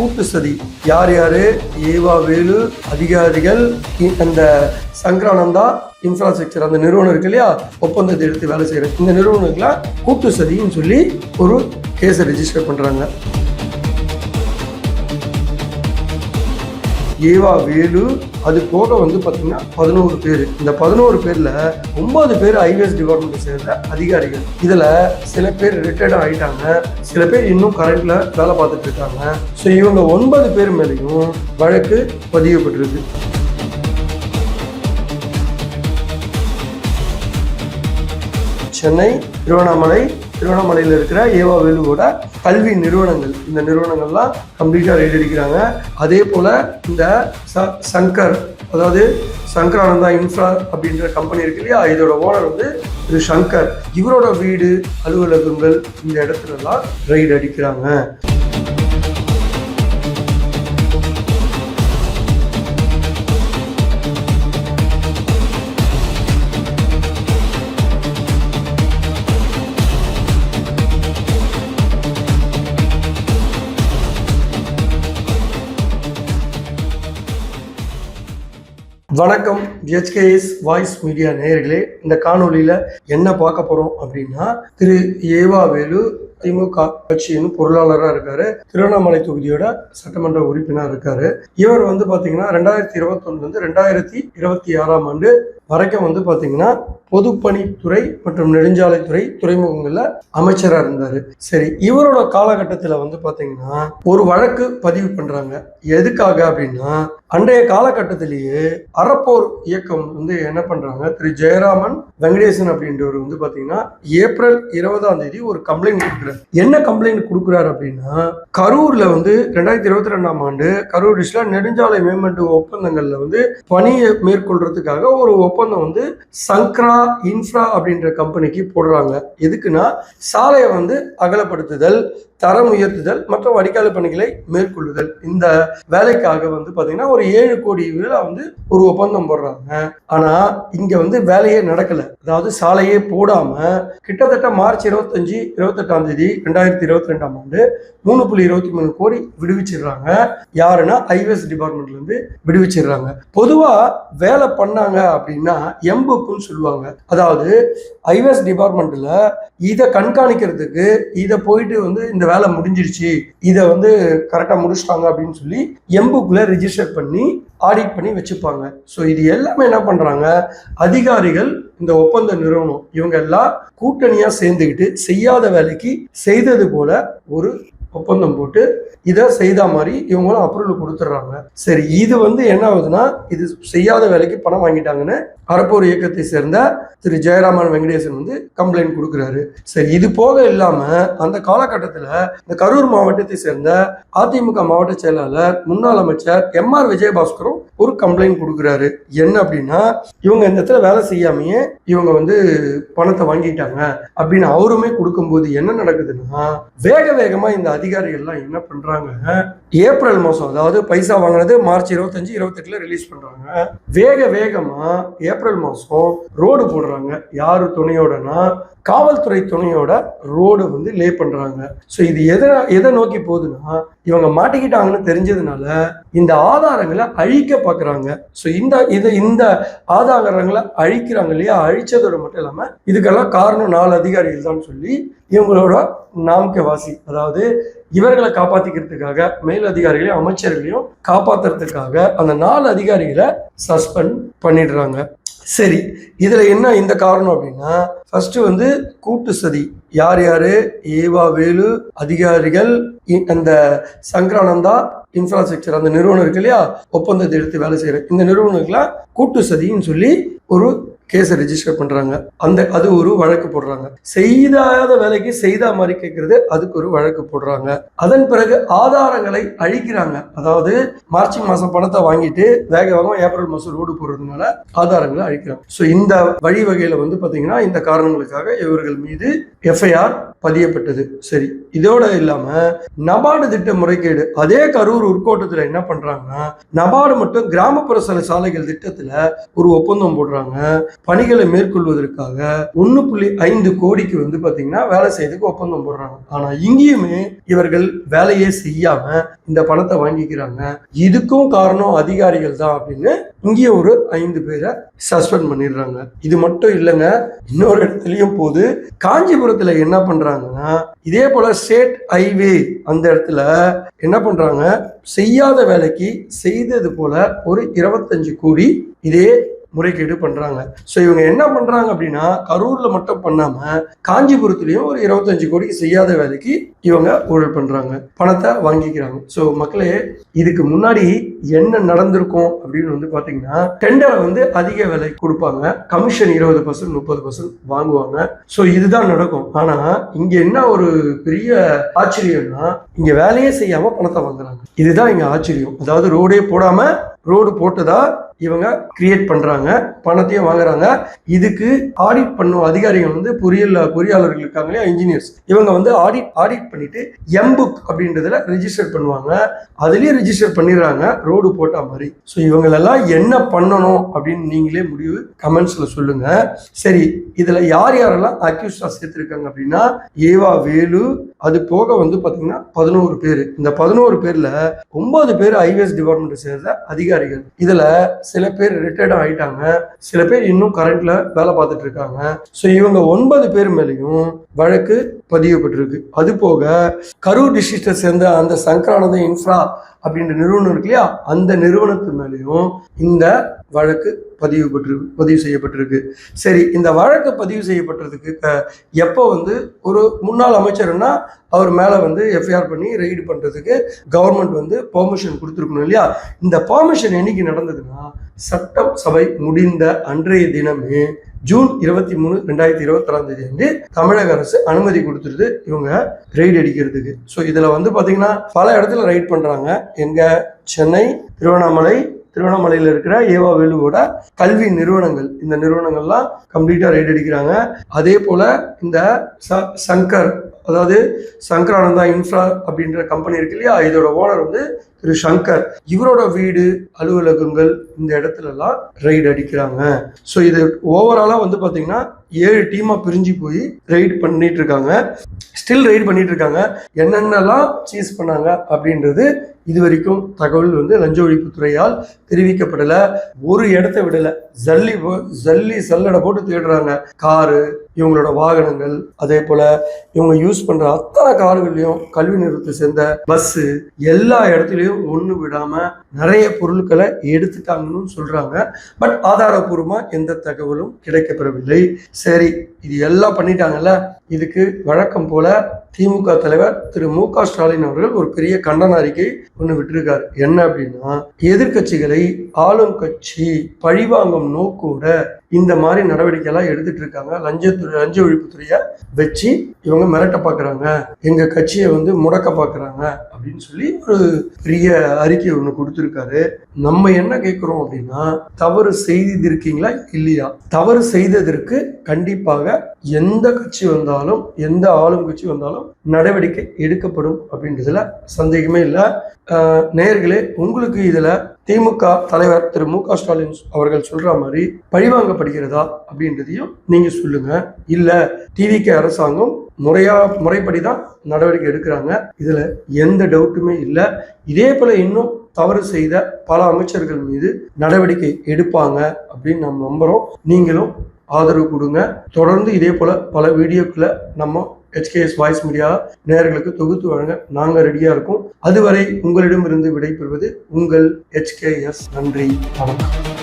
கூட்டு சதி. யார் யாரு? ஏவா வேலு, அதிகாரிகள், அந்த சங்கரானந்தா இன்ஃப்ராஸ்ட்ரக்சர் அந்த நிறுவனம் இருக்கு இல்லையா, ஒப்பந்தத்தை எடுத்து வேலை செய்யற இந்த நிறுவனங்களாம் கூட்டு சதின்னு சொல்லி ஒரு கேஸை ரெஜிஸ்டர் பண்றாங்க. ஏவா வேலு அது போக பார்த்தீங்கன்னா 11 பேர். இந்த 11 பேர்ல 9 பேர் ஐஏஎஸ் டிபார்ட்மெண்ட் சேர்ந்த அதிகாரிகள். இதுல சில பேர் ரிட்டையர்ட் ஆயிட்டாங்க, சில பேர் இன்னும் கரண்ட்ல வேலை பார்த்துட்டு இருக்காங்க. ஸோ இவங்க 9 பேர் மேலேயும் வழக்கு பதியப்பட்டிருக்கு. சென்னை, திருவண்ணாமலையில் இருக்கிற ஏவா வேலுவோட கல்வி நிறுவனங்கள், இந்த நிறுவனங்கள்லாம் கம்ப்ளீட்டாக ரெய்ட் அடிக்கிறாங்க. அதே போல் இந்த சங்கர், அதாவது சங்கரானந்தா இன்ஃப்ரா அப்படின்ற கம்பெனி இருக்கு இல்லையா, இதோட ஓனர் திரு சங்கர், இவரோட வீடு, அலுவலகங்கள் இந்த இடத்துலலாம் ரெய்ட் அடிக்கிறாங்க. வணக்கம் HKS வாய்ஸ் மீடியா நேயர்களே. இந்த காணொலியில என்ன பார்க்க போறோம் அப்படின்னா, திரு ஏவா வேலு திமுக கட்சியின் பொருளாளராக இருக்காரு, திருவண்ணாமலை தொகுதியோட சட்டமன்ற உறுப்பினர் இருக்காரு. இவர் பாத்தீங்கன்னா 2021 2026 ஆண்டு வரைக்கும் பாத்தீங்கன்னா பொதுப்பணித்துறை மற்றும் நெடுஞ்சாலைத்துறை, துறைமுகங்கள்ல அமைச்சரா இருந்தாரு. சரி, இவரோட காலகட்டத்துல பாத்தீங்கன்னா ஒரு வழக்கு பதிவு பண்றாங்க. எதுக்காக அப்படின்னா, அன்றைய காலகட்டத்திலேயே அறப்போர் இயக்கம் என்ன பண்றாங்க, திரு ஜெயராமன் வெங்கடேசன் அப்படின்றவர் பாத்தீங்கன்னா ஏப்ரல் 20 ஒரு கம்ப்ளைண்ட் கொடுக்குறாரு. என்ன கம்ப்ளைண்ட் கொடுக்குறாரு அப்படின்னா, கரூர்ல 2022 ஆண்டு கரூர் டிஸ்ட்ரிக்ட்ல நெடுஞ்சாலை மேம்பாட்டு ஒப்பந்தங்கள்ல பணியை மேற்கொள்றதுக்காக ஒரு ஒப்பந்தம் சங்கரா இன்ஃப்ரா அப்படின்ற கம்பெனிக்கு போடுறாங்க. எதுக்குன்னா, சாலையை அகலப்படுத்துதல், தரம் உயர்த்துதல் மற்றும் வடிகால் பணிகளை மேற்கொள்ளுதல். இந்த வேலைக்காக பாத்தீங்கன்னா ஒரு 7 கோடி ஒரு ஒப்பந்தம் போடுறாங்க. ஆனா இங்க வேலையே நடக்கல. அதாவது சாலையே போடாம கிட்டத்தட்ட மார்ச் 28 2022 ஆண்டு 3.23 கோடி விடுவிச்சிடுறாங்க. யாருன்னா ஐஏஎஸ் டிபார்ட்மெண்ட்ல இருந்து விடுவிச்சிடுறாங்க. பொதுவா வேலை பண்ணாங்க அப்படின்னா எம்புக்குன்னு சொல்லுவாங்க. அதாவது ஐஏஎஸ் டிபார்ட்மெண்ட்ல இதை கண்காணிக்கிறதுக்கு, இதை போயிட்டு இந்த வேலை முடிஞ்சிருச்சு, இதை கரெக்டா முடிச்சிட்டாங்க அப்படின்னு சொல்லி எம்புக்குள்ள ரெஜிஸ்டர் பண்ணி ஆடிட் பண்ணி வச்சுப்பாங்க. ஸோ இது எல்லாமே என்ன பண்றாங்க, அதிகாரிகள், இந்த ஒப்பந்த நிறுவனம், இவங்க எல்லாம் கூட்டணியா சேர்ந்துக்கிட்டு செய்யாத வேலைக்கு செய்தது போல ஒரு ஒப்பந்தம் போட்டு இதை செய்த மாதிரி இவங்களும் அப்ரூவல் கொடுத்துட்றாங்க. சரி, இது என்ன ஆகுதுன்னா, இது செய்யாத வேலைக்கு பணம் வாங்கிட்டாங்கன்னு அறப்போர் இயக்கத்தை சேர்ந்த திரு ஜெயராமன் வெங்கடேசன் கம்ப்ளைண்ட் கொடுக்குறாரு. சரி, இது போக இல்லாம அந்த காலகட்டத்தில் இந்த கரூர் மாவட்டத்தை சேர்ந்த அதிமுக மாவட்ட செயலாளர் முன்னாள் அமைச்சர் MR விஜயபாஸ்கரும் ஒரு கம்ப்ளைண்ட் கொடுக்குறாரு. என்ன அப்படின்னா, இவங்க இந்த இடத்துல வேலை செய்யாமையே இவங்க பணத்தை வாங்கிட்டாங்க அப்படின்னு அவருமே கொடுக்கும்போது என்ன நடக்குதுன்னா, வேகமா இந்த அதிகாரிகள்லாம் என்ன பண்றாங்க, ஏப்ரல் மாசம், அதாவது பைசா வாங்கினது மார்ச் 25 28 ரிலீஸ் பண்றாங்க. வேகமா ஏப்ரல் மாசம் ரோடு போடுறாங்க. யாரு துணையோடனா, காவல்துறை துணையோட ரோடு லே பண்றாங்க. ஸோ இது எதை நோக்கி போகுதுன்னா, இவங்க மாட்டிக்கிட்டாங்கன்னு தெரிஞ்சதுனால இந்த ஆதாரங்களை அழிக்க பாக்குறாங்க. ஸோ இந்த ஆதாரங்களை அழிக்கிறாங்க இல்லையா, அழிச்சதோட மட்டும் இல்லாம இதுக்கெல்லாம் காரணம் 4 அதிகாரிகள் தான் சொல்லி இவங்களோட நாமக்கவாசி, அதாவது இவர்களை காப்பாத்திக்கிறதுக்காக மேல் அதிகாரிகளையும் அமைச்சர்களையும் காப்பாத்துறதுக்காக அந்த 4 அதிகாரிகளை சஸ்பெண்ட் பண்ணிடுறாங்க. சரி, இதுல என்ன இந்த காரணம் அப்படின்னா, ஃபர்ஸ்ட் கூட்டு சதி. யார் யாரு? ஏவா வேலு, அதிகாரிகள், அந்த சங்கரானந்தா இன்ஃப்ராஸ்ட்ரக்சர் அந்த நிறுவனம் இருக்கு இல்லையா, ஒப்பந்தத்தை எடுத்து வேலை செய்யற இந்த நிறுவனங்களாம் கூட்டு சதின்னு சொல்லி ஒரு கேஸை ரெஜிஸ்டர் பண்றாங்க. அது ஒரு வழக்கு போடுறாங்க. செய்யாத வேலைக்கு செய்த மாதிரி கேட்கறது, அதுக்கு ஒரு வழக்கு போடுறாங்க. அதன் பிறகு ஆதாரங்களை அழிக்கிறாங்க. அதாவது மார்ச் மாசம் பணத்தை வாங்கிட்டு வேகமாக ஏப்ரல் மாசம் ரோடு போடுறதுனால ஆதாரங்களை அழிக்கிறாங்க. ஸோ இந்த வழிவகையில பாத்தீங்கன்னா இந்த காரணங்களுக்காக இவர்கள் மீது FIR பதியப்பட்டது. சரி, இதோட இல்லாம நபார்டு திட்ட முறைகேடு. அதே கரூர் உட்கோட்டத்துல என்ன பண்றாங்கன்னா, நபார்டு மட்டும் கிராமப்புற சாலைகள் திட்டத்துல ஒரு ஒப்பந்தம் போடுறாங்க. பணிகளை மேற்கொள்வதற்காக 1.5 கோடிக்கு வந்து பாத்தீங்கன்னா வேலை செய்யறதுக்கு ஒப்பந்தம் போடுறாங்க. ஆனா இங்கேயுமே இவர்கள் வேலையே செய்யாம இந்த பணத்தை வாங்கிக்கிறாங்க. இதுக்கும் காரணம் அதிகாரிகள் தான் அப்படின்னு இங்கேயும் ஒரு 5 பேரை சஸ்பெண்ட் பண்ணிடுறாங்க. இது மட்டும் இல்லைங்க, இன்னொரு இடத்துலயும் போது காஞ்சிபுரத்துல என்ன பண்றாங்கன்னா, இதே போல ஸ்டேட் ஹைவே அந்த இடத்துல என்ன பண்றாங்க, செய்யாத வேலைக்கு செய்தது போல ஒரு 25 கோடி இதே முறைகேடு பண்றாங்க. ஸோ இவங்க என்ன பண்றாங்க அப்படின்னா, கரூர்ல மட்டும் பண்ணாம காஞ்சிபுரத்துலயும் ஒரு 25 கோடிக்கு செய்யாத வேலைக்கு இவங்க ஊழல் பண்றாங்க, பணத்தை வாங்கிக்கிறாங்க. ஸோ மக்களே, இதுக்கு முன்னாடி என்ன நடந்திருக்கும் அப்படின்னு வந்து பாத்தீங்கன்னா, டெண்டரை வந்து அதிக விலை கொடுப்பாங்க, கமிஷன் 20% 30% வாங்குவாங்க. ஸோ இதுதான் நடக்கும். ஆனா இங்க என்ன ஒரு பெரிய ஆச்சரியம்னா, இங்க வேலையே செய்யாம பணத்தை வாங்குறாங்க. இதுதான் இங்க ஆச்சரியம். அதாவது ரோடே போடாம ரோடு போட்டதா இவங்க கிரியேட் பண்றாங்க, பணத்தையும் வாங்குறாங்க. இதுக்கு ஆடிட் பண்ணும் அதிகாரிகள் வந்து பொறியாளர்கள் இருக்காங்க, இன்ஜினியர்ஸ். இவங்க வந்து ஆடிட் பண்ணிட்டு எம்புக் அப்படின்றதுல ரெஜிஸ்டர் பண்ணுவாங்க. அதுலயும் ரெஜிஸ்டர் பண்ணிடுறாங்க ரோடு போட்ட மாதிரி. ஸோ இவங்களெல்லாம் என்ன பண்ணணும் அப்படின்னு நீங்களே முடிவு கமெண்ட்ஸ்ல சொல்லுங்க. சரி, இதுல யார் யாரெல்லாம் அக்யூஸ்டா சேர்த்திருக்காங்க அப்படின்னா, ஏவா வேலு, அது போக வந்து பாத்தீங்கன்னா 11 பேர். இந்த 11 பேர்ல 9 பேர் ஐஏஎஸ் டிபார்ட்மெண்ட் சேர்ந்த அதிகாரிகள். இதுல சில பேர் ரிட்டையர்ட் ஆயிட்டாங்க, சில பேர் இன்னும் கரண்ட்ல வேலை பார்த்துட்டு இருக்காங்க. ஸோ இவங்க 9 பேர் மேலேயும் வழக்கு பதியப்பட்டிருக்கு. அது போக கரூர் டிஸ்ட்ரிக்டை சேர்ந்த அந்த சங்கரானந்த இன்ஃப்ரா அப்படின்ற நிறுவனம் இருக்கு இல்லையா, அந்த நிறுவனத்து மேலேயும் இந்த வழக்கு பதிவு செய்யப்பட்டிருக்கு. சரி, இந்த வழக்கு பதிவு செய்யப்பட்டதுக்கு எப்போ வந்து ஒரு முன்னாள் அமைச்சர்னா அவர் மேல வந்து எஃப்ஐஆர் பண்ணி ரெய்டு பண்றதுக்கு கவர்மெண்ட் வந்து பெர்மிஷன் கொடுத்துருக்கணும் இல்லையா. இந்த பெர்மிஷன் என்னைக்கு நடந்ததுன்னா, சட்டம் சபை முடிந்த அன்றைய தினமே ஜூன் 23, 2026 வந்து தமிழக அரசு அனுமதி கொடுத்துருது இவங்க ரெய்டு அடிக்கிறதுக்கு. ஸோ இதுல வந்து பாத்தீங்கன்னா பல இடத்துல ரெய்ட் பண்றாங்க. எங்க சென்னை, திருவண்ணாமலையில் இருக்கிற ஏவா வேலுவோட கல்வி நிறுவனங்கள், இந்த நிறுவனங்கள்லாம் கம்ப்ளீட்டா ரெய்ட் அடிக்கிறாங்க. அதே போல இந்த சங்கர், அதாவது சங்கரானந்தா இன்ஃப்ரா அப்படின்ற கம்பெனி இருக்கு இல்லையா, இதோட ஓனர் வந்து திரு சங்கர், இவரோட வீடு, அலுவலகங்கள், இந்த இடத்துல எல்லாம் ரெய்டு அடிக்கிறாங்க. ஸோ இது ஓவராலா வந்து பாத்தீங்கன்னா 7 டீமா பிரிஞ்சு போய் ரெய்டு பண்ணிட்டு இருக்காங்க. ஸ்டில் ரெய்டு பண்ணிட்டு இருக்காங்க. என்னென்னலாம் சீஸ் பண்ணாங்க அப்படின்றது இது வரைக்கும் தகவல் வந்து லஞ்ச ஒழிப்புத்துறையால் தெரிவிக்கப்படல. ஒரு இடத்த விடல, சல்லடை போட்டு தேடுறாங்க. காரு, இவங்களோட வாகனங்கள், அதே போல இவங்க யூஸ் பண்ற அத்தனை கார்களையும், கல்வி நிறுவனத்தை சேர்ந்த பஸ், எல்லா இடத்துலயும் ஒண்ணு விடாம நிறைய பொருட்களை எடுத்துட்டாங்கன்னு சொல்றாங்க. பட் ஆதாரபூர்வமா எந்த தகவலும் கிடைக்கப்பெறவில்லை. சரி, இது எல்லாம் பண்ணிட்டாங்கல்ல, இதுக்கு வழக்கம் போல திமுக தலைவர் திரு மு.க. ஸ்டாலின் அவர்கள் ஒரு பெரிய கண்டன அறிக்கை ஒன்று விட்டிருக்காரு. என்ன அப்படின்னா, எதிர்கட்சிகளை ஆளும் கட்சி பழிவாங்கும் நோக்கோட இந்த மாதிரி நடவடிக்கை எல்லாம் எடுத்துட்டு இருக்காங்க. லஞ்ச ஒழிப்புத்துறையை வச்சு இவங்க மிரட்ட பாக்குறாங்க, எங்க கட்சியை வந்து முடக்க பாக்குறாங்க அப்படின்னு சொல்லி ஒரு பெரிய அறிக்கை ஒண்ணு கொடுத்திருக்காரு. நம்ம என்ன கேட்கிறோம் அப்படின்னா, தவறு செய்திருக்கீங்களா இல்லையா? தவறு செய்ததற்கு கண்டிப்பாக எந்த கட்சி வந்தாலும், எந்த ஆளும் கட்சி வந்தாலும் நடவடிக்கை எடுக்கப்படும் அப்படின்றதுல சந்தேகமே இல்லை. நேயர்களே, உங்களுக்கு இதுல திமுக தலைவர் திரு மு.க. ஸ்டாலின் அவர்கள் சொல்ற மாதிரி பழிவாங்கப்படுகிறதா அப்படின்றதையும் நீங்க சொல்லுங்க. இல்ல டிவிகே அரசாங்கம் முறைப்படிதான் நடவடிக்கை எடுக்கிறாங்க, இதுல எந்த டவுட்டுமே இல்லை. இதே போல இன்னும் தவறு செய்த பல அமைச்சர்கள் மீது நடவடிக்கை எடுப்பாங்க அப்படின்னு நாம் நம்புறோம். நீங்களும் ஆதரவு கொடுங்க. தொடர்ந்து இதே போல பல வீடியோக்களை நம்ம HKS வாய்ஸ் மீடியா நேயர்களுக்கு தொகுத்து வழங்க நாங்கள் ரெடியா இருக்கோம். அதுவரை உங்களிடமிருந்து விடைபெறுவது உங்கள் HKS. நன்றி, வணக்கம்.